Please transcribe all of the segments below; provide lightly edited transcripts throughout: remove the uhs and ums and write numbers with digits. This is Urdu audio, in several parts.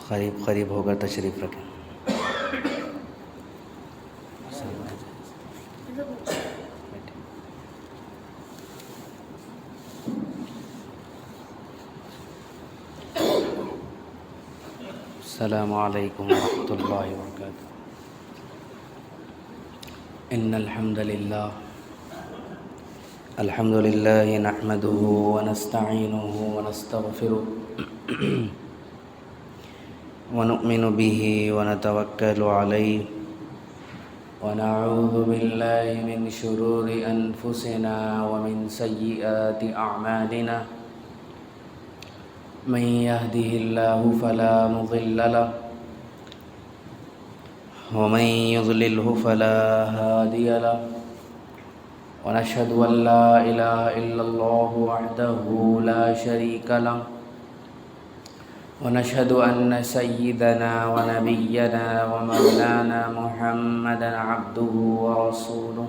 قریب ہو کر تشریف رکھیں۔ السلام علیکم ورحمۃ اللہ وبرکاتہ۔ ان الحمد للہ نحمده ونستعینه ونستغفره ونؤمن به ونتوکل علیہ ونعوذ باللہ من شرور انفسنا ومن سیئات اعمالنا من يهده الله فلا مضل له ومن يضلله فلا هادي له ونشهد أن لا إله إلا الله وحده لا شريك له ونشهد أن سيدنا ونبينا ومولانا محمدا عبده ورسوله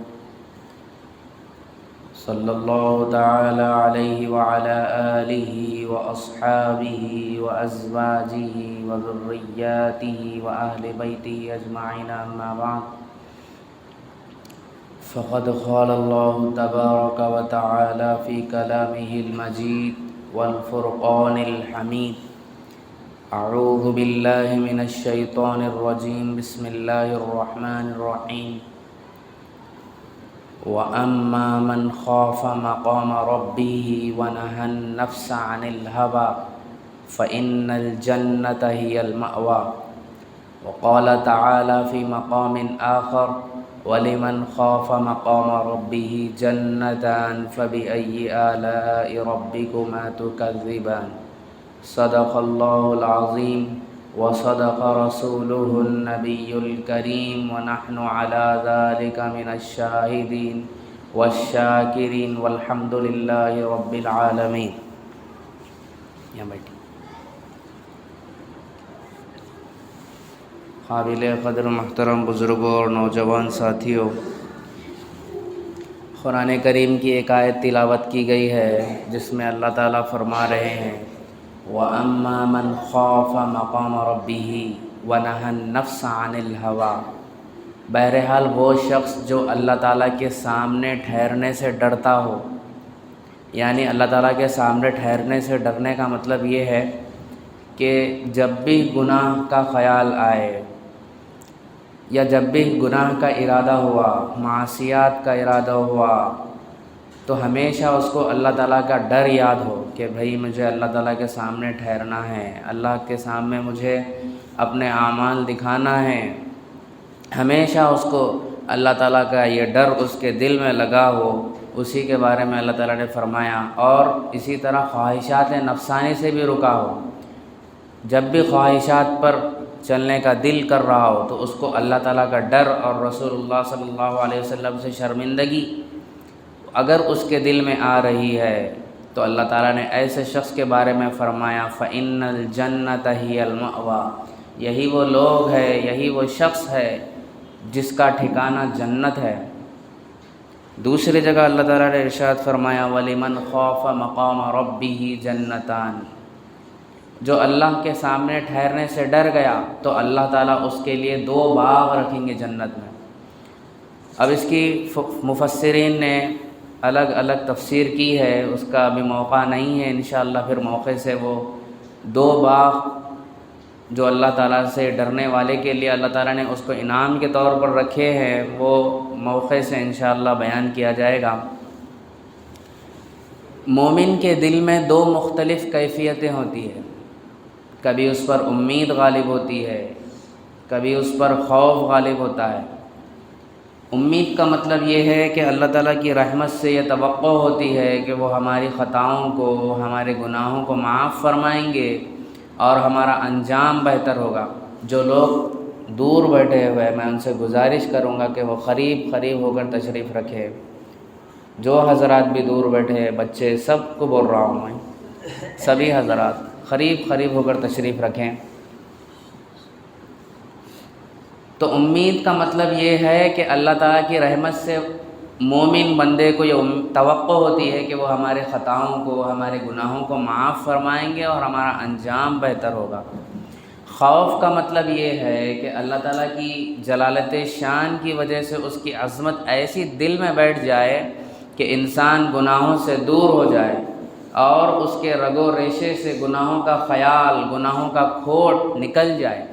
صلی اللہ تعالی علیہ وعلى آلہ وأصحابہ وأزواجہ وذریاتہ وأہل بیتہ اجمعین، اما بعد فقد قال اللہ تبارک وتعالی فی کلامہ المجید والفرقان الحمید۔ اعوذ باللہ من الشیطان الرجیم، بسم اللہ الرحمن الرحیم۔ وَأَمَّا مَنْ خَافَ مَقَامَ رَبِّهِ وَنَهَى النَّفْسَ عَنِ الْهَوَى فَإِنَّ الْجَنَّةَ هِيَ الْمَأْوَى۔ وقال تعالى في مقام آخر وَلِمَنْ خَافَ مَقَامَ رَبِّهِ جَنَّتَانِ فَبِأَيِّ آلَاءِ رَبِّكُمَا تُكَذِّبَانِ۔ صدق اللہ العظیم وصدق رسوله النبی الکریم ونحن على ذلك من الشاہدین والشاکرین والحمد للہ رب العالمین۔ یہاں بیٹھیں۔ قابل قدر محترم بزرگوں اور نوجوان ساتھیوں، قرآن کریم کی ایک آیت تلاوت کی گئی ہے جس میں اللہ تعالیٰ فرما رہے ہیں وَأَمَّا مَنْ خَافَ مَقَامَ رَبِّهِ وَنَهَى النَّفْسَ عَنِ الْهَوَى۔ بہرحال وہ شخص جو اللہ تعالیٰ کے سامنے ٹھہرنے سے ڈرتا ہو، یعنی اللہ تعالیٰ کے سامنے ٹھہرنے سے ڈرنے کا مطلب یہ ہے کہ جب بھی گناہ کا خیال آئے یا جب بھی گناہ کا ارادہ ہوا، معصیات کا ارادہ ہوا، تو ہمیشہ اس کو اللہ تعالیٰ کا ڈر یاد ہو کہ بھئی مجھے اللہ تعالیٰ کے سامنے ٹھہرنا ہے، اللہ کے سامنے مجھے اپنے اعمال دکھانا ہے۔ ہمیشہ اس کو اللہ تعالیٰ کا یہ ڈر اس کے دل میں لگا ہو، اسی کے بارے میں اللہ تعالیٰ نے فرمایا۔ اور اسی طرح خواہشات نفسانی سے بھی رکا ہو، جب بھی خواہشات پر چلنے کا دل کر رہا ہو تو اس کو اللہ تعالیٰ کا ڈر اور رسول اللہ صلی اللہ علیہ وسلم سے شرمندگی اگر اس کے دل میں آ رہی ہے تو اللہ تعالیٰ نے ایسے شخص کے بارے میں فرمایا فَإِنَّ الْجَنَّةَ هِيَ الْمَأْوَى۔ یہی وہ لوگ ہے، یہی وہ شخص ہے جس کا ٹھکانہ جنت ہے۔ دوسری جگہ اللہ تعالیٰ نے ارشاد فرمایا وَلِمَنْ خَافَ مَقَامَ رَبِّهِ جَنَّتَانِ۔ جو اللہ کے سامنے ٹھہرنے سے ڈر گیا تو اللہ تعالیٰ اس کے لیے 2 باغ رکھیں گے جنت میں۔ اب اس کی مفسرین نے الگ الگ تفسیر کی ہے، اس کا ابھی موقع نہیں ہے، انشاءاللہ پھر موقع سے وہ 2 باغ جو اللہ تعالیٰ سے ڈرنے والے کے لیے اللہ تعالیٰ نے اس کو انعام کے طور پر رکھے ہیں، وہ موقع سے انشاءاللہ بیان کیا جائے گا۔ مومن کے دل میں 2 مختلف کیفیتیں ہوتی ہیں، کبھی اس پر امید غالب ہوتی ہے، کبھی اس پر خوف غالب ہوتا ہے۔ امید کا مطلب یہ ہے کہ اللہ تعالیٰ کی رحمت سے یہ توقع ہوتی ہے کہ وہ ہماری خطاؤں کو، ہمارے گناہوں کو معاف فرمائیں گے اور ہمارا انجام بہتر ہوگا۔ جو لوگ دور بیٹھے ہوئے میں ان سے گزارش کروں گا کہ وہ قریب ہو کر تشریف رکھے۔ جو حضرات بھی دور بیٹھے، بچے، سب کو بول رہا ہوں میں، سبھی حضرات قریب ہو کر تشریف رکھیں۔ تو امید کا مطلب یہ ہے کہ اللہ تعالیٰ کی رحمت سے مومن بندے کو یہ توقع ہوتی ہے کہ وہ ہمارے خطاؤں کو، ہمارے گناہوں کو معاف فرمائیں گے اور ہمارا انجام بہتر ہوگا۔ خوف کا مطلب یہ ہے کہ اللہ تعالیٰ کی جلالت شان کی وجہ سے اس کی عظمت ایسی دل میں بیٹھ جائے کہ انسان گناہوں سے دور ہو جائے اور اس کے رگ و ریشے سے گناہوں کا خیال، گناہوں کا کھوٹ نکل جائے۔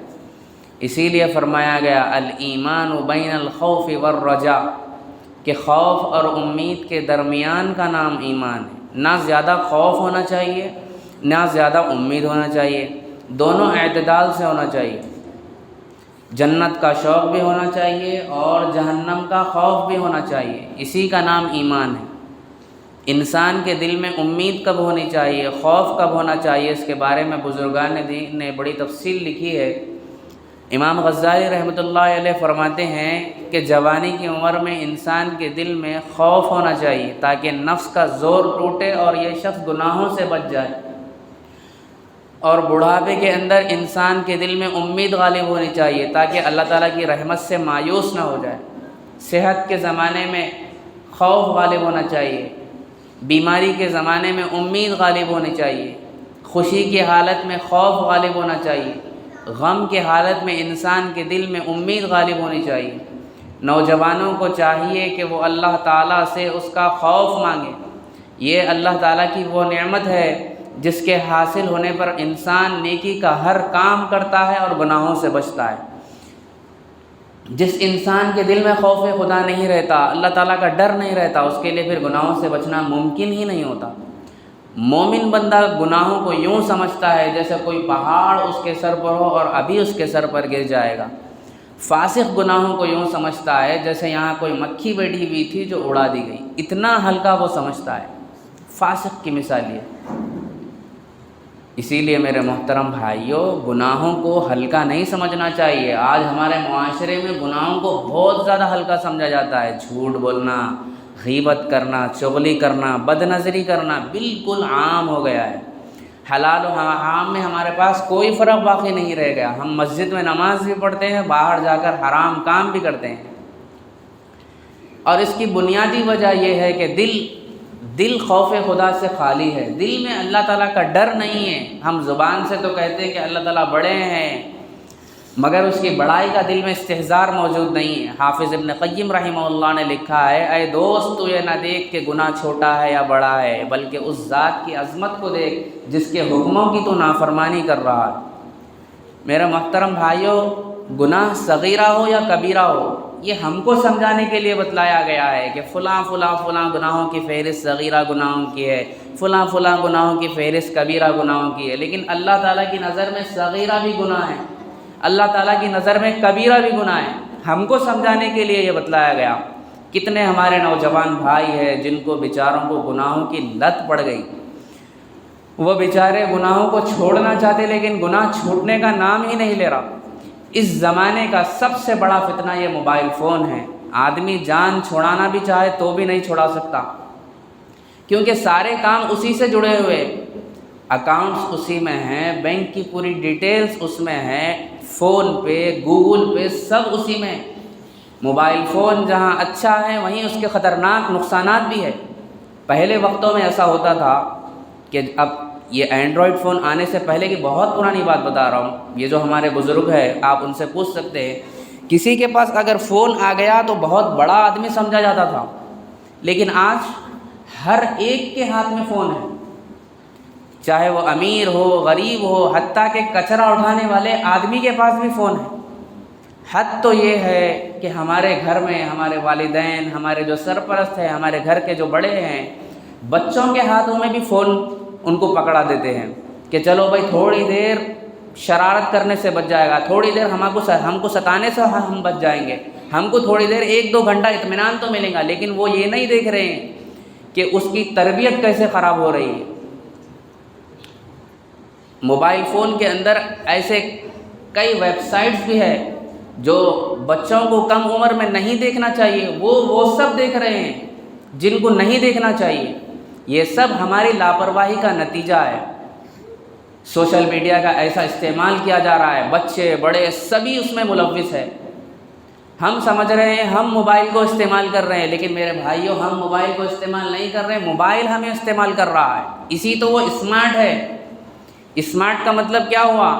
اسی لیے فرمایا گیا الایمان بین الخوف والرجاء، کہ خوف اور امید کے درمیان کا نام ایمان ہے۔ نہ زیادہ خوف ہونا چاہیے، نہ زیادہ امید ہونا چاہیے، دونوں اعتدال سے ہونا چاہیے۔ جنت کا شوق بھی ہونا چاہیے اور جہنم کا خوف بھی ہونا چاہیے، اسی کا نام ایمان ہے۔ انسان کے دل میں امید کب ہونی چاہیے، خوف کب ہونا چاہیے، اس کے بارے میں بزرگان دین نے بڑی تفصیل لکھی ہے۔ امام غزالی رحمۃ اللہ علیہ فرماتے ہیں کہ جوانی کی عمر میں انسان کے دل میں خوف ہونا چاہیے تاکہ نفس کا زور ٹوٹے اور یہ شخص گناہوں سے بچ جائے، اور بڑھاپے کے اندر انسان کے دل میں امید غالب ہونی چاہیے تاکہ اللہ تعالیٰ کی رحمت سے مایوس نہ ہو جائے۔ صحت کے زمانے میں خوف غالب ہونا چاہیے، بیماری کے زمانے میں امید غالب ہونی چاہیے، خوشی کی حالت میں خوف غالب ہونا چاہیے، غم کے حالت میں انسان کے دل میں امید غالب ہونی چاہیے۔ نوجوانوں کو چاہیے کہ وہ اللہ تعالیٰ سے اس کا خوف مانگے۔ یہ اللہ تعالیٰ کی وہ نعمت ہے جس کے حاصل ہونے پر انسان نیکی کا ہر کام کرتا ہے اور گناہوں سے بچتا ہے۔ جس انسان کے دل میں خوف خدا نہیں رہتا، اللہ تعالیٰ کا ڈر نہیں رہتا، اس کے لیے پھر گناہوں سے بچنا ممکن ہی نہیں ہوتا۔ مومن بندہ گناہوں کو یوں سمجھتا ہے جیسے کوئی پہاڑ اس کے سر پر ہو اور ابھی اس کے سر پر گر جائے گا۔ فاسق گناہوں کو یوں سمجھتا ہے جیسے یہاں کوئی مکھی بیٹھی ہوئی تھی جو اڑا دی گئی، اتنا ہلکا وہ سمجھتا ہے۔ فاسق کی مثال یہ۔ اسی لیے میرے محترم بھائیوں، گناہوں کو ہلکا نہیں سمجھنا چاہیے۔ آج ہمارے معاشرے میں گناہوں کو بہت زیادہ ہلکا سمجھا جاتا ہے۔ جھوٹ بولنا، غیبت کرنا، چغلی کرنا، بد نظری کرنا بالکل عام ہو گیا ہے۔ حلال و حرام میں ہمارے پاس کوئی فرق باقی نہیں رہ گیا۔ ہم مسجد میں نماز بھی پڑھتے ہیں، باہر جا کر حرام کام بھی کرتے ہیں، اور اس کی بنیادی وجہ یہ ہے کہ دل خوف خدا سے خالی ہے، دل میں اللہ تعالیٰ کا ڈر نہیں ہے۔ ہم زبان سے تو کہتے ہیں کہ اللہ تعالیٰ بڑے ہیں، مگر اس کی بڑائی کا دل میں استحضار موجود نہیں ہے۔ حافظ ابن قیم رحمہ اللہ نے لکھا ہے، اے دوست تو یہ نہ دیکھ کہ گناہ چھوٹا ہے یا بڑا ہے، بلکہ اس ذات کی عظمت کو دیکھ جس کے حکموں کی تو نافرمانی کر رہا ہے۔ میرے محترم بھائیوں، گناہ صغیرہ ہو یا کبیرہ ہو، یہ ہم کو سمجھانے کے لیے بتلایا گیا ہے کہ فلاں فلاں فلاں گناہوں کی فہرست صغیرہ گناہوں کی ہے، فلاں فلاں گناہوں کی فہرست کبیرہ گناہوں کی ہے، لیکن اللہ تعالیٰ کی نظر میں صغیرہ بھی گناہ ہے، اللہ تعالیٰ کی نظر میں کبیرہ بھی گناہ ہے۔ ہم کو سمجھانے کے لیے یہ بتلایا گیا۔ کتنے ہمارے نوجوان بھائی ہیں جن کو بیچاروں کو گناہوں کی لت پڑ گئی، وہ بیچارے گناہوں کو چھوڑنا چاہتے لیکن گناہ چھوٹنے کا نام ہی نہیں لے رہا۔ اس زمانے کا سب سے بڑا فتنہ یہ موبائل فون ہے۔ آدمی جان چھوڑانا بھی چاہے تو بھی نہیں چھوڑا سکتا، کیونکہ سارے کام اسی سے جڑے ہوئے، اکاؤنٹس اسی میں ہیں، بینک کی پوری ڈیٹیلز اس میں ہیں، فون پے، گوگل پے، سب اسی میں۔ موبائل فون جہاں اچھا ہے وہیں اس کے خطرناک نقصانات بھی ہے۔ پہلے وقتوں میں ایسا ہوتا تھا کہ اب یہ اینڈرائڈ فون آنے سے پہلے کی بہت پرانی بات بتا رہا ہوں، یہ جو ہمارے بزرگ ہیں آپ ان سے پوچھ سکتے ہیں، کسی کے پاس اگر فون آ گیا تو بہت بڑا آدمی سمجھا جاتا تھا، لیکن آج ہر ایک کے ہاتھ میں فون ہے، چاہے وہ امیر ہو، غریب ہو، حتیٰ کہ کچرا اٹھانے والے آدمی کے پاس بھی فون ہے۔ حد تو یہ ہے کہ ہمارے گھر میں ہمارے والدین، ہمارے جو سرپرست ہیں، ہمارے گھر کے جو بڑے ہیں، بچوں کے ہاتھوں میں بھی فون ان کو پکڑا دیتے ہیں کہ چلو بھائی تھوڑی دیر شرارت کرنے سے بچ جائے گا، تھوڑی دیر ہم کو ستانے سے ہم بچ جائیں گے، ہم کو تھوڑی دیر 1-2 گھنٹہ اطمینان تو ملے گا، لیکن وہ یہ نہیں دیکھ رہے ہیں کہ اس کی تربیت کیسے خراب ہو رہی ہے۔ موبائل فون کے اندر ایسے کئی ویب سائٹس بھی ہے جو بچوں کو کم عمر میں نہیں دیکھنا چاہیے، وہ سب دیکھ رہے ہیں جن کو نہیں دیکھنا چاہیے۔ یہ سب ہماری لاپرواہی کا نتیجہ ہے۔ سوشل میڈیا کا ایسا استعمال کیا جا رہا ہے، بچے بڑے سبھی اس میں ملوث ہے۔ ہم سمجھ رہے ہیں ہم موبائل کو استعمال کر رہے ہیں، لیکن میرے بھائیوں ہم موبائل کو استعمال نہیں کر رہے، موبائل ہمیں استعمال کر رہا ہے۔ اسی تو وہ اسمارٹ ہے۔ اسمارٹ کا مطلب کیا ہوا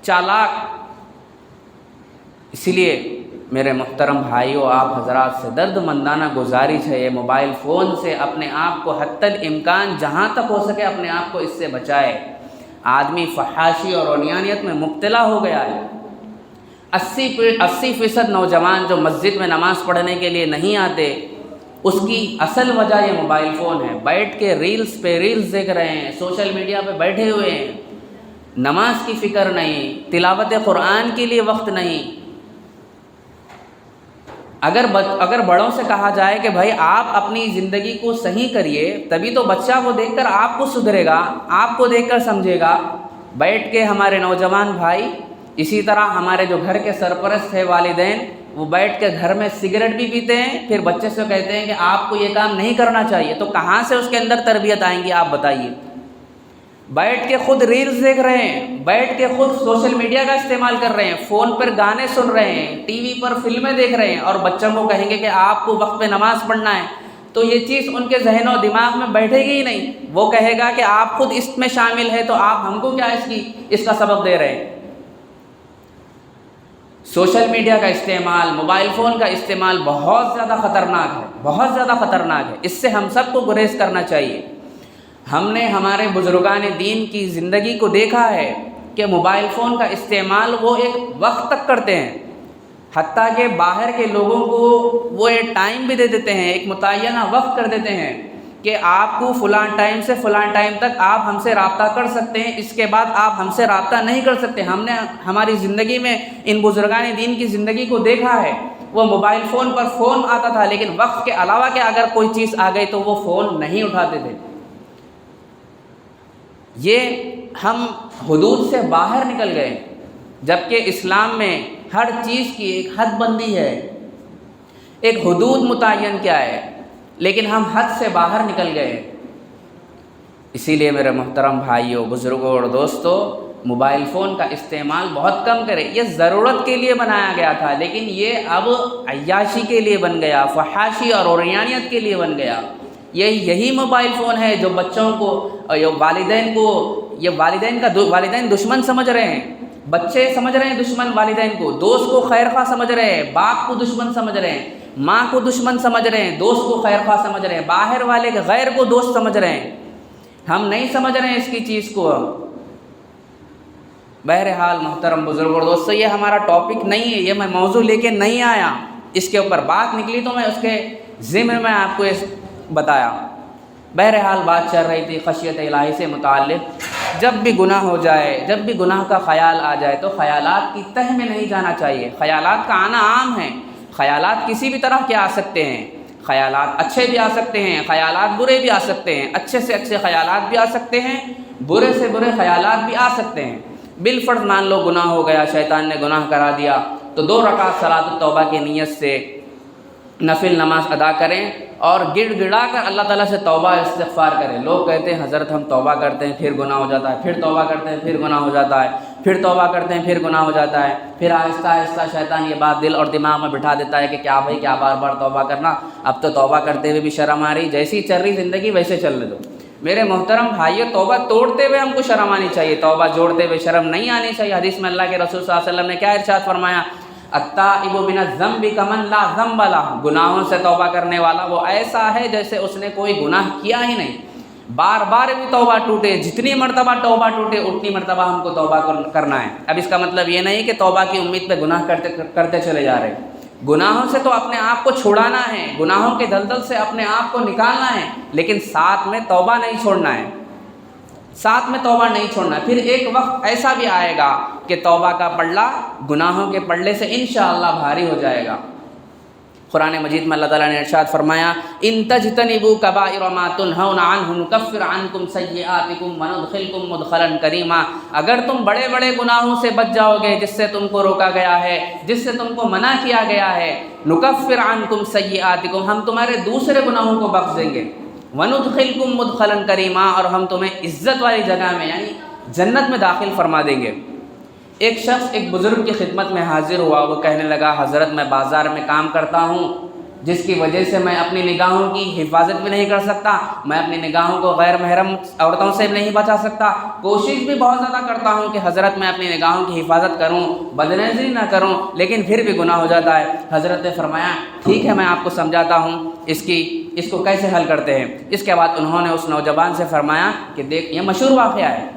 چالاک۔ اسی لیے میرے محترم بھائیوں، آپ حضرات سے درد مندانہ گزارش ہے، یہ موبائل فون سے اپنے آپ کو حتی الامکان جہاں تک ہو سکے اپنے آپ کو اس سے بچائے۔ آدمی فحاشی اور عریانیت میں مبتلا ہو گیا ہے۔ 80% نوجوان جو مسجد میں نماز پڑھنے کے لیے نہیں آتے، اس کی اصل وجہ یہ موبائل فون ہے۔ بیٹھ کے ریلز پہ ریلز دیکھ رہے ہیں، سوشل میڈیا پہ بیٹھے ہوئے ہیں، نماز کی فکر نہیں، تلاوت قرآن کے لیے وقت نہیں۔ اگر بڑوں سے کہا جائے کہ بھائی آپ اپنی زندگی کو صحیح کریے، تبھی تو بچہ وہ دیکھ کر آپ کو سدھرے گا، آپ کو دیکھ کر سمجھے گا۔ بیٹھ کے ہمارے نوجوان بھائی، اسی طرح ہمارے جو گھر کے سرپرست ہیں والدین، وہ بیٹھ کے گھر میں سگریٹ بھی پیتے ہیں، پھر بچے سے کہتے ہیں کہ آپ کو یہ کام نہیں کرنا چاہیے، تو کہاں سے اس کے اندر تربیت آئیں گی آپ بتائیے؟ بیٹھ کے خود ریلز دیکھ رہے ہیں، بیٹھ کے خود سوشل میڈیا کا استعمال کر رہے ہیں، فون پر گانے سن رہے ہیں، ٹی وی پر فلمیں دیکھ رہے ہیں، اور بچوں کو کہیں گے کہ آپ کو وقت پہ نماز پڑھنا ہے، تو یہ چیز ان کے ذہن و دماغ میں بیٹھے گی ہی نہیں۔ وہ کہے گا کہ آپ خود اس میں شامل ہے تو آپ ہم کو کیا اس کا سبق دے رہے ہیں۔ سوشل میڈیا کا استعمال، موبائل فون کا استعمال بہت زیادہ خطرناک ہے، بہت زیادہ خطرناک ہے۔ اس سے ہم سب کو گریز کرنا چاہیے۔ ہم نے ہمارے بزرگان دین کی زندگی کو دیکھا ہے کہ موبائل فون کا استعمال وہ ایک وقت تک کرتے ہیں، حتیٰ کہ باہر کے لوگوں کو وہ ایک ٹائم بھی دے دیتے ہیں، ایک متعینہ وقت کر دیتے ہیں کہ آپ کو فلاں ٹائم سے فلاں ٹائم تک آپ ہم سے رابطہ کر سکتے ہیں، اس کے بعد آپ ہم سے رابطہ نہیں کر سکتے۔ ہم نے ہماری زندگی میں ان بزرگان دین کی زندگی کو دیکھا ہے، وہ موبائل فون پر فون آتا تھا، لیکن وقت کے علاوہ کہ اگر کوئی چیز آ گئی تو وہ فون نہیں اٹھاتے تھے۔ یہ ہم حدود سے باہر نکل گئے، جبکہ اسلام میں ہر چیز کی ایک حد بندی ہے، ایک حدود متعین کیا ہے، لیکن ہم حد سے باہر نکل گئے۔ اسی لیے میرے محترم بھائیوں، بزرگوں اور دوستوں، موبائل فون کا استعمال بہت کم کریں۔ یہ ضرورت کے لیے بنایا گیا تھا، لیکن یہ اب عیاشی کے لیے بن گیا، فحاشی اور عریانیت کے لیے بن گیا۔ یہی موبائل فون ہے جو بچوں کو، والدین کو، یہ والدین دشمن سمجھ رہے ہیں، بچے سمجھ رہے ہیں دشمن والدین کو، دوست کو خیر خواہ سمجھ رہے ہیں، باپ کو دشمن سمجھ رہے ہیں، ماں کو دشمن سمجھ رہے ہیں، دوست کو خیر خواہ سمجھ رہے ہیں، باہر والے غیر کو دوست سمجھ رہے ہیں۔ ہم نہیں سمجھ رہے ہیں اس کی چیز کو۔ بہرحال محترم بزرگ اور دوستو، یہ ہمارا ٹاپک نہیں ہے، یہ میں موضوع لے کے نہیں آیا، اس کے اوپر بات نکلی تو میں اس کے ضمن میں آپ کو بتایا۔ بہرحال بات چل رہی تھی خشیت الہی سے متعلق۔ جب بھی گناہ ہو جائے، جب بھی گناہ کا خیال آ جائے تو خیالات کی تہ میں نہیں جانا چاہیے۔ خیالات کا آنا عام ہے، خیالات کسی بھی طرح کے آ سکتے ہیں، خیالات اچھے بھی آ سکتے ہیں، خیالات برے بھی آ سکتے ہیں، اچھے سے اچھے خیالات بھی آ سکتے ہیں، برے سے برے خیالات بھی آ سکتے ہیں۔ بالفرض مان لو گناہ ہو گیا، شیطان نے گناہ کرا دیا، تو 2 رکعت صلاۃ التوبہ کی نیت سے نفل نماز ادا کریں اور گڑ گڑا کر اللہ تعالیٰ سے توبہ استغفار کریں۔ لوگ کہتے ہیں حضرت ہم توبہ کرتے ہیں پھر گناہ ہو جاتا ہے، پھر توبہ کرتے ہیں پھر گناہ ہو جاتا ہے، پھر توبہ کرتے ہیں پھر گناہ ہو جاتا ہے، پھر آہستہ آہستہ شیطان یہ بات دل اور دماغ میں بٹھا دیتا ہے کہ کیا بھائی کیا بار بار توبہ کرنا، اب تو توبہ کرتے ہوئے بھی شرم آ رہی، جیسی چل رہی زندگی ویسے چلنے دو۔ میرے محترم بھائیو، توبہ توڑتے ہوئے ہم کو شرم آنی چاہیے، توبہ جوڑتے ہوئے شرم نہیں آنی چاہیے۔ حدیث میں اللہ کے رسول صلی اللہ علیہ وسلم نے کیا ارشاد فرمایا؟ التائب من الذنب کمن لا ذنب لہ، گناہوں سے توبہ کرنے والا وہ ایسا ہے جیسے اس نے کوئی گناہ کیا ہی نہیں۔ بار بار بھی توبہ ٹوٹے، جتنی مرتبہ توبہ ٹوٹے اتنی مرتبہ ہم کو توبہ کرنا ہے۔ اب اس کا مطلب یہ نہیں کہ توبہ کی امید پہ گناہ کرتے چلے جا رہے۔ گناہوں سے تو اپنے آپ کو چھڑانا ہے، گناہوں کے دلدل سے اپنے آپ کو نکالنا ہے، لیکن ساتھ میں توبہ نہیں چھوڑنا ہے، ساتھ میں توبہ نہیں چھوڑنا ہے۔ پھر ایک وقت ایسا بھی آئے گا کہ توبہ کا پلڑا گناہوں کے پلڑے سے انشاءاللہ بھاری ہو جائے گا۔ قرآن مجید میں اللہ تعالیٰ نے ارشاد فرمایا، ان تجتنبوا کبائر ما تنہون عنہ نکفر عنکم سیئاتکم وندخلکم مدخلا کریما، اگر تم بڑے بڑے گناہوں سے بچ جاؤ گے جس سے تم کو روکا گیا ہے، جس سے تم کو منع کیا گیا ہے، نکفر عنکم سیئاتکم، ہم تمہارے دوسرے گناہوں کو بخش دیں گے، وندخلکم مدخلا کریما، اور ہم تمہیں عزت والی جگہ میں یعنی جنت میں داخل فرما دیں گے۔ ایک شخص ایک بزرگ کی خدمت میں حاضر ہوا، وہ کہنے لگا حضرت میں بازار میں کام کرتا ہوں، جس کی وجہ سے میں اپنی نگاہوں کی حفاظت بھی نہیں کر سکتا، میں اپنی نگاہوں کو غیر محرم عورتوں سے نہیں بچا سکتا، کوشش بھی بہت زیادہ کرتا ہوں کہ حضرت میں اپنی نگاہوں کی حفاظت کروں، بدنظری نہ کروں، لیکن پھر بھی گناہ ہو جاتا ہے۔ حضرت نے فرمایا ٹھیک ہے میں آپ کو سمجھاتا ہوں اس کو کیسے حل کرتے ہیں۔ اس کے بعد انہوں نے اس نوجوان سے فرمایا کہ دیکھ، یہ مشہور واقعہ ہے،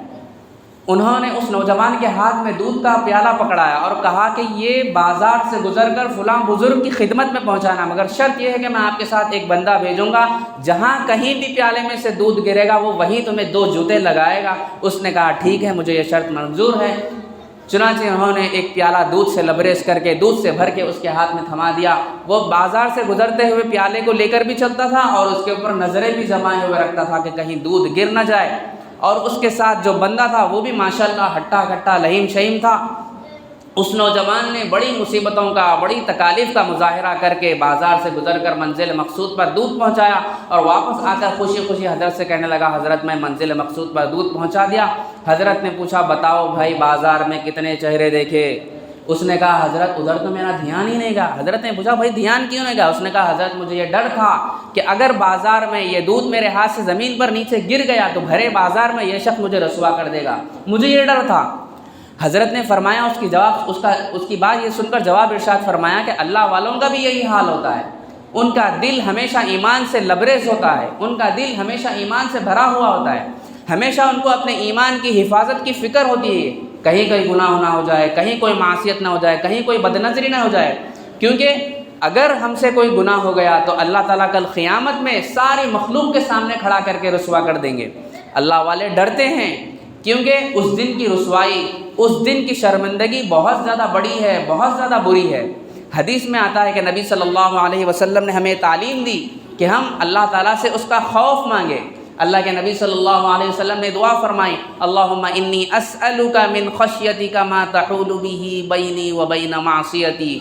انہوں نے اس نوجوان کے ہاتھ میں دودھ کا پیالہ پکڑایا اور کہا کہ یہ بازار سے گزر کر فلاں بزرگ کی خدمت میں پہنچانا، مگر شرط یہ ہے کہ میں آپ کے ساتھ ایک بندہ بھیجوں گا، جہاں کہیں بھی پیالے میں سے دودھ گرے گا وہ وہیں تمہیں 2 جوتے لگائے گا۔ اس نے کہا ٹھیک ہے، مجھے یہ شرط منظور ہے۔ چنانچہ انہوں نے ایک پیالہ دودھ سے لبریز کر کے دودھ سے بھر کے اس کے ہاتھ میں تھما دیا۔ وہ بازار سے گزرتے ہوئے پیالے کو لے کر بھی چلتا تھا اور اس کے اوپر نظریں بھی جمائے ہوئے رکھتا تھا کہ کہیں دودھ گر نہ جائے، اور اس کے ساتھ جو بندہ تھا وہ بھی ماشاءاللہ ہٹا کٹا لہیم شہیم تھا۔ اس نوجوان نے بڑی مصیبتوں کا، بڑی تکالیف کا مظاہرہ کر کے بازار سے گزر کر منزل مقصود پر دودھ پہنچایا، اور واپس آ کر خوشی خوشی حضرت سے کہنے لگا حضرت میں منزل مقصود پر دودھ پہنچا دیا۔ حضرت نے پوچھا بتاؤ بھائی بازار میں کتنے چہرے دیکھے؟ اس نے کہا حضرت ادھر تو میرا دھیان ہی نہیں گیا۔ حضرت نے پوچھا بھائی دھیان کیوں نہیں گیا؟ اس نے کہا حضرت مجھے یہ ڈر تھا کہ اگر بازار میں یہ دودھ میرے ہاتھ سے زمین پر نیچے گر گیا تو بھرے بازار میں یہ شخص مجھے رسوا کر دے گا، مجھے یہ ڈر تھا۔ حضرت نے فرمایا اس کی بات یہ سن کر جواب ارشاد فرمایا کہ اللہ والوں کا بھی یہی حال ہوتا ہے، ان کا دل ہمیشہ ایمان سے لبریز ہوتا ہے، ان کا دل ہمیشہ ایمان سے بھرا ہوا ہوتا ہے، ہمیشہ ان کو اپنے ایمان کی حفاظت کی فکر ہوتی ہے، کہیں کوئی گناہ نہ ہو جائے، کہیں کوئی معصیت نہ ہو جائے، کہیں کوئی بدنظری نہ ہو جائے، کیونکہ اگر ہم سے کوئی گناہ ہو گیا تو اللہ تعالیٰ کل قیامت میں ساری مخلوق کے سامنے کھڑا کر کے رسوا کر دیں گے۔ اللہ والے ڈرتے ہیں کیونکہ اس دن کی رسوائی، اس دن کی شرمندگی بہت زیادہ بڑی ہے، بہت زیادہ بری ہے۔ حدیث میں آتا ہے کہ نبی صلی اللہ علیہ وسلم نے ہمیں تعلیم دی کہ ہم اللہ تعالیٰ سے اس کا خوف مانگے۔ اللہ کے نبی صلی اللہ علیہ وسلم نے دعا فرمائی اللہم انی اسألک من خشیتک ما تحول به بینی و بین معصیتی،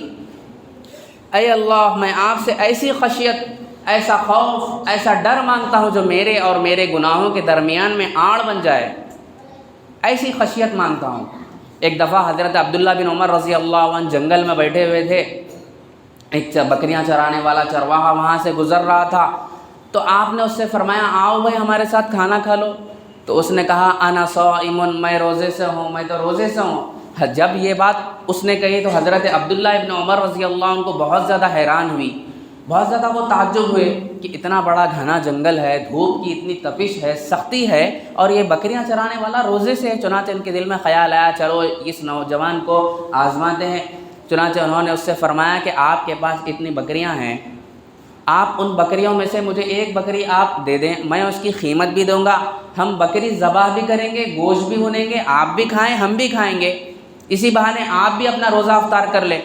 اے اللہ میں آپ سے ایسی خشیت، ایسا خوف، ایسا ڈر مانگتا ہوں جو میرے اور میرے گناہوں کے درمیان میں آڑ بن جائے، ایسی خشیت مانگتا ہوں۔ ایک دفعہ حضرت عبداللہ بن عمر رضی اللہ عنہ جنگل میں بیٹھے ہوئے تھے، ایک بکریاں چرانے والا چرواہا وہاں سے گزر رہا تھا، تو آپ نے اس سے فرمایا آؤ بھائی ہمارے ساتھ کھانا کھا لو، تو اس نے کہا انا صائم، میں روزے سے ہوں، میں تو روزے سے ہوں۔ جب یہ بات اس نے کہی تو حضرت عبداللہ ابن عمر رضی اللہ عنہ کو بہت زیادہ حیران ہوئی، بہت زیادہ وہ تعجب ہوئے کہ اتنا بڑا گھنا جنگل ہے، دھوپ کی اتنی تپش ہے، سختی ہے، اور یہ بکریاں چرانے والا روزے سے ہے۔ چنانچہ ان کے دل میں خیال آیا چلو اس نوجوان کو آزماتے ہیں۔ چنانچہ انہوں نے اس سے فرمایا کہ آپ کے پاس اتنی بکریاں ہیں، آپ ان بکریوں میں سے مجھے ایک بکری آپ دے دیں، میں اس کی قیمت بھی دوں گا، ہم بکری ذبح بھی کریں گے، گوشت بھی بنیں گے، آپ بھی کھائیں ہم بھی کھائیں گے، اسی بہانے آپ بھی اپنا روزہ افطار کر لیں۔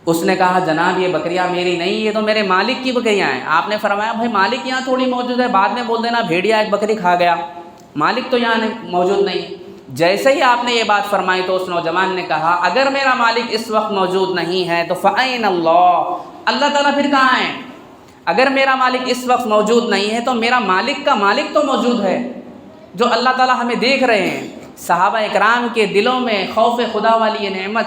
اس نے کہا جناب یہ بکریاں میری نہیں، یہ تو میرے مالک کی بکریاں ہیں۔ آپ نے فرمایا بھائی مالک یہاں تھوڑی موجود ہے، بعد میں بول دینا بھیڑیا ایک بکری کھا گیا، مالک تو یہاں موجود نہیں۔ جیسے ہی آپ نے یہ بات فرمائی تو اس نوجوان نے کہا اگر میرا مالک اس وقت موجود نہیں ہے تو فَأَيْنَ اللَّهُ، اللہ تعالیٰ پھر کہاں ہے؟ اگر میرا مالک اس وقت موجود نہیں ہے تو میرا مالک کا مالک تو موجود ہے، جو اللہ تعالیٰ ہمیں دیکھ رہے ہیں۔ صحابہ اکرام کے دلوں میں خوف خدا والی یہ نعمت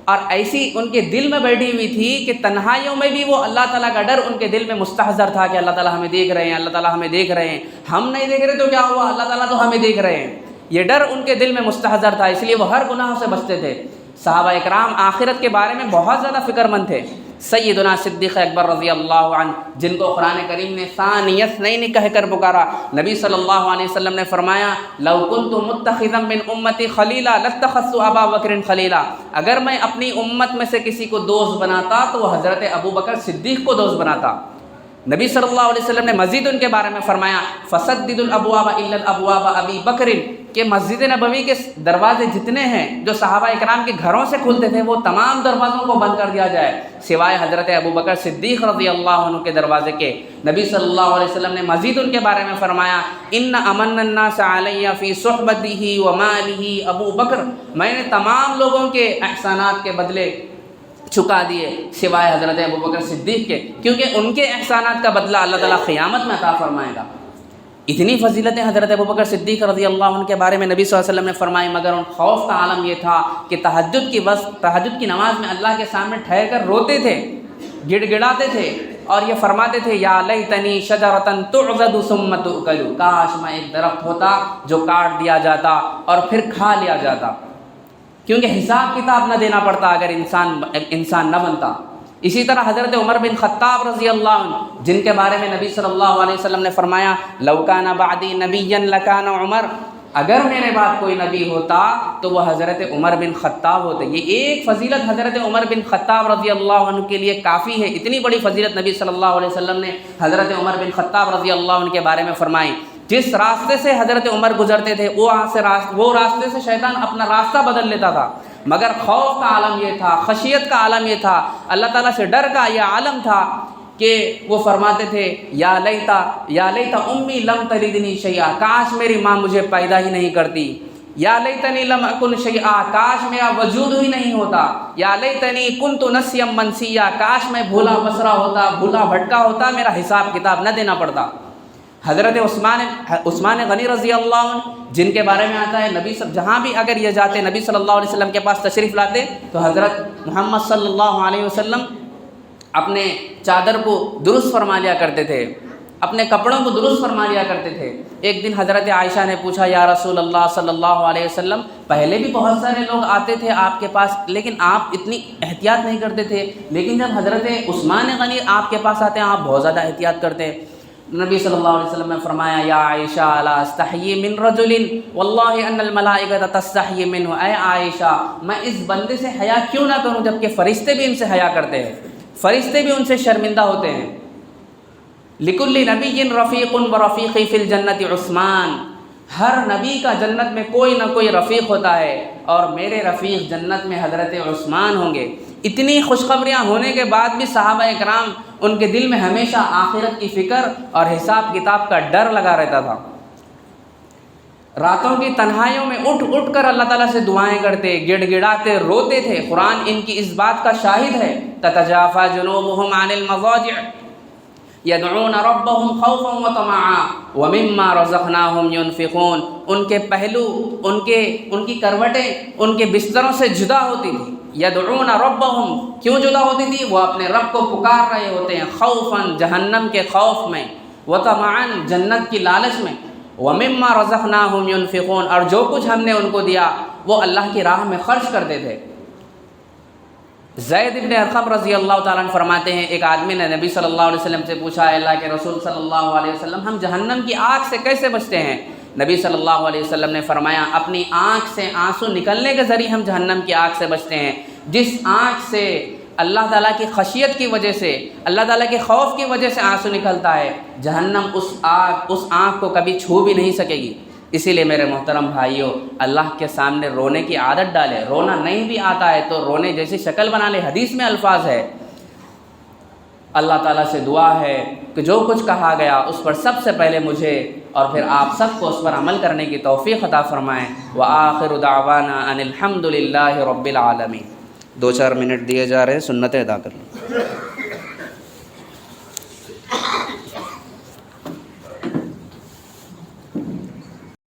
اور ایسی ان کے دل میں بیٹھی ہوئی تھی کہ تنہائیوں میں بھی وہ اللہ تعالیٰ کا ڈر ان کے دل میں مستحضر تھا کہ اللہ تعالیٰ ہمیں دیکھ رہے ہیں، اللہ تعالیٰ ہمیں دیکھ رہے ہیں، ہم نہیں دیکھ رہے تو کیا ہوا، اللہ تعالیٰ تو ہمیں دیکھ رہے ہیں۔ یہ ڈر ان کے دل میں مستحضر تھا، اس لیے وہ ہر گناہ سے بچتے تھے۔ صحابہ اکرام آخرت کے بارے میں بہت زیادہ فکر مند تھے۔ سیدنا صدیق اکبر رضی اللہ عنہ جن کو قرآن کریم نے ثانی اثنین کہہ کر پکارا، نبی صلی اللہ علیہ وسلم نے فرمایا لو کنت متخذا من امتی خلیلا لاتخذت ابا بکر خلیلا، اگر میں اپنی امت میں سے کسی کو دوست بناتا تو وہ حضرت ابو بکر صدیق کو دوست بناتا۔ نبی صلی اللہ علیہ وسلم نے مزید ان کے بارے میں فرمایا فسددوا الابواب الا الابواب ابی بکر، کہ مسجد نبوی کے دروازے جتنے ہیں جو صحابہ اکرام کے گھروں سے کھلتے تھے وہ تمام دروازوں کو بند کر دیا جائے سوائے حضرت ابو بکر صدیق رضی اللہ عنہ کے دروازے کے۔ نبی صلی اللہ علیہ وسلم نے مزید ان کے بارے میں فرمایا ان امن الناس علی فی صحبتہ ومالہ ابو بکر، میں نے تمام لوگوں کے احسانات کے بدلے چکا دیے سوائے حضرت ابو بکر صدیق کے، کیونکہ ان کے احسانات کا بدلہ اللہ تعالیٰ قیامت میں عطا فرمائے گا۔ اتنی فضیلتیں حضرت ابو بکر صدیق رضی اللہ عنہ کے بارے میں نبی صلی اللہ علیہ وسلم نے فرمائی، مگر ان خوف کا عالم یہ تھا کہ تہجد کی نماز میں اللہ کے سامنے ٹھہر کر روتے تھے، گڑ گڑاتے تھے اور یہ فرماتے تھے یا لیتنی شجرۃ تعضد ثم تؤکل، کاش میں ایک درخت ہوتا جو کاٹ دیا جاتا اور پھر کھا لیا جاتا، کیونکہ حساب کتاب نہ دینا پڑتا اگر انسان نہ بنتا۔ اسی طرح حضرت عمر بن خطاب رضی اللہ عنہ، جن کے بارے میں نبی صلی اللہ علیہ وسلم نے فرمایا لو کان بعدی نبیا لکان عمر، اگر میرے بعد کوئی نبی ہوتا تو وہ حضرت عمر بن خطاب ہوتے۔ یہ ایک فضیلت حضرت عمر بن خطاب رضی اللہ عنہ کے لیے کافی ہے، اتنی بڑی فضیلت نبی صلی اللہ علیہ وسلم نے حضرت عمر بن خطاب رضی اللہ عنہ کے بارے میں فرمائی۔ جس راستے سے حضرت عمر گزرتے تھے وہ راستے سے شیطان اپنا راستہ بدل لیتا تھا، مگر خوف کا عالم یہ تھا، خشیت کا عالم یہ تھا، اللہ تعالیٰ سے ڈر کا یہ عالم تھا کہ وہ فرماتے تھے یا لیتا امی لم تلدنی شیئا، کاش میری ماں مجھے پیدا ہی نہیں کرتی، یا لیتنی لم اکن شیئا، کاش میرا وجود ہی نہیں ہوتا، یا لیتنی کنت نسیا منسیا، کاش میں بھولا بسرا ہوتا، بھولا بھٹکا ہوتا، میرا حساب کتاب نہ دینا پڑتا۔ حضرت عثمان غنی رضی اللہ عنہ، جن کے بارے میں آتا ہے نبی جہاں بھی اگر یہ جاتے نبی صلی اللہ علیہ وسلم کے پاس تشریف لاتے تو حضرت محمد صلی اللہ علیہ وسلم اپنے چادر کو درست فرما لیا کرتے تھے، اپنے کپڑوں کو درست فرما لیا کرتے تھے۔ ایک دن حضرت عائشہ نے پوچھا یا رسول اللہ صلی اللہ علیہ وسلم، پہلے بھی بہت سارے لوگ آتے تھے آپ کے پاس لیکن آپ اتنی احتیاط نہیں کرتے تھے، لیکن جب حضرت عثمان غنی آپ کے پاس آتے ہیں آپ بہت زیادہ احتیاط کرتے ہیں۔ نبی صلی اللہ علیہ وسلم نے فرمایا یا عائشہ لا استحیی من رجل واللہ ان الملائکۃ تستحیی منہ، اے عائشہ میں اس بندے سے حیا کیوں نہ کروں جبکہ فرشتے بھی ان سے حیا کرتے ہیں، فرشتے بھی ان سے شرمندہ ہوتے ہیں۔ لکل نبی رفیق ورفیقی فی الجنۃ عثمان، ہر نبی کا جنت میں کوئی نہ کوئی رفیق ہوتا ہے اور میرے رفیق جنت میں حضرت عثمان ہوں گے۔ اتنی خوشخبریاں ہونے کے بعد بھی صحابہ اکرام ان کے دل میں ہمیشہ آخرت کی فکر اور حساب کتاب کا ڈر لگا رہتا تھا۔ راتوں کی تنہائیوں میں اٹھ کر اللہ تعالیٰ سے دعائیں کرتے، گڑ گڑاتے، روتے تھے۔ قرآن ان کی اس بات کا شاہد ہے، تتجافى جنوبهم عن المضاجع يدعون ربهم خوفا وطمعا ومما رزقناهم ينفقون، ان کے پہلو، ان کی کروٹیں ان کے بستروں سے جدا ہوتی تھی۔ یدعون ربهم، کیوں جدا ہوتی تھی؟ وہ اپنے رب کو پکار رہے ہوتے ہیں، خوفا جہنم کے خوف میں، وطمعا جنت کی لالچ میں، ومما رزقناهم ينفقون، اور جو کچھ ہم نے ان کو دیا وہ اللہ کی راہ میں خرچ کرتے تھے۔ زید ابن ارقم رضی اللہ تعالیٰ عنہ فرماتے ہیں ایک آدمی نے نبی صلی اللہ علیہ وسلم سے پوچھا اللہ کے رسول صلی اللہ علیہ وسلم ہم جہنم کی آگ سے کیسے بچتے ہیں؟ نبی صلی اللہ علیہ وسلم نے فرمایا اپنی آنکھ سے آنسو نکلنے کے ذریعے ہم جہنم کی آگ سے بچتے ہیں۔ جس آنکھ سے اللہ تعالیٰ کی خشیت کی وجہ سے، اللہ تعالیٰ کے خوف کی وجہ سے آنسو نکلتا ہے، جہنم اس آنکھ کو کبھی چھو بھی نہیں سکے گی۔ اسی لیے میرے محترم بھائیوں، اللہ کے سامنے رونے کی عادت ڈالے، رونا نہیں بھی آتا ہے تو رونے جیسی شکل بنا لے۔ حدیث میں الفاظ ہے، اللہ تعالیٰ سے دعا ہے کہ جو کچھ کہا گیا اس پر سب سے پہلے مجھے اور پھر آپ سب کو اس پر عمل کرنے کی توفیق عطا فرمائیں۔ وآخر دعوانا ان الحمد للہ رب العالمین۔ 2-4 منٹ دیے جا رہے ہیں، سنتیں ادا کر لیں۔